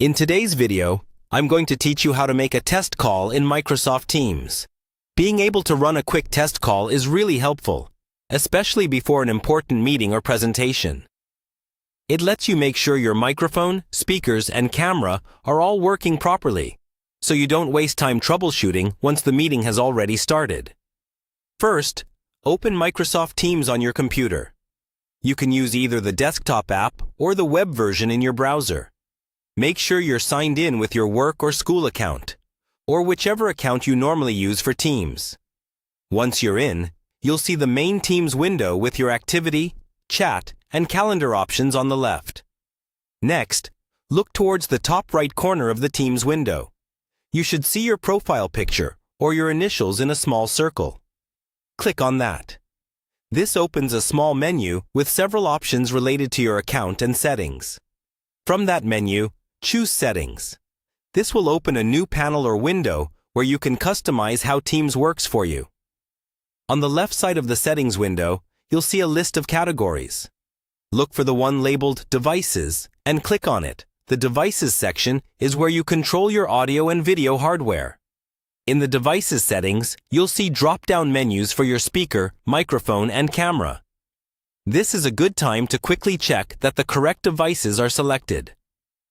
In today's video, I'm going to teach you how to make a test call in Microsoft Teams. Being able to run a quick test call is really helpful, especially before an important meeting or presentation. It lets you make sure your microphone, speakers, and camera are all working properly, so you don't waste time troubleshooting once the meeting has already started. First, open Microsoft Teams on your computer. You can use either the desktop app or the web version in your browser. Make sure you're signed in with your work or school account, or whichever account you normally use for Teams. Once you're in, you'll see the main Teams window with your activity, chat, and calendar options on the left. Next, look towards the top right corner of the Teams window. You should see your profile picture or your initials in a small circle. Click on that. This opens a small menu with several options related to your account and settings. From that menu, choose Settings. This will open a new panel or window where you can customize how Teams works for you. On the left side of the Settings window, you'll see a list of categories. Look for the one labeled Devices and click on it. The Devices section is where you control your audio and video hardware. In the Devices settings, you'll see drop-down menus for your speaker, microphone, and camera. This is a good time to quickly check that the correct devices are selected.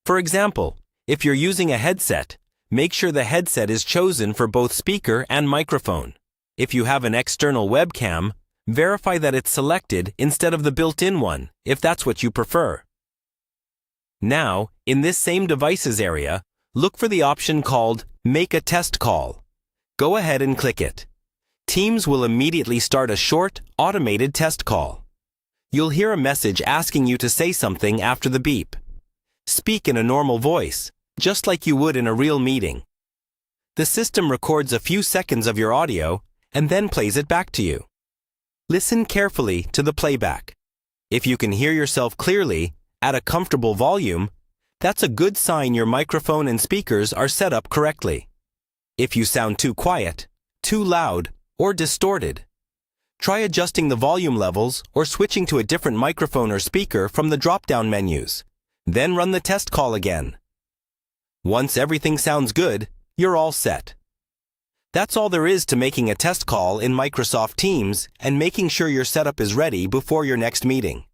For example, if you're using a headset, make sure the headset is chosen for both speaker and microphone. If you have an external webcam, verify that it's selected instead of the built-in one, if that's what you prefer. Now, in this same Devices area, look for the option called Make a Test Call. Go ahead and click it. Teams will immediately start a short, automated test call. You'll hear a message asking you to say something after the beep. Speak in a normal voice, just like you would in a real meeting. The system records a few seconds of your audio and then plays it back to you. Listen carefully to the playback. If you can hear yourself clearly, at a comfortable volume, that's a good sign your microphone and speakers are set up correctly. If you sound too quiet, too loud, or distorted, try adjusting the volume levels or switching to a different microphone or speaker from the drop-down menus. Then run the test call again. Once everything sounds good, you're all set. That's all there is to making a test call in Microsoft Teams and making sure your setup is ready before your next meeting.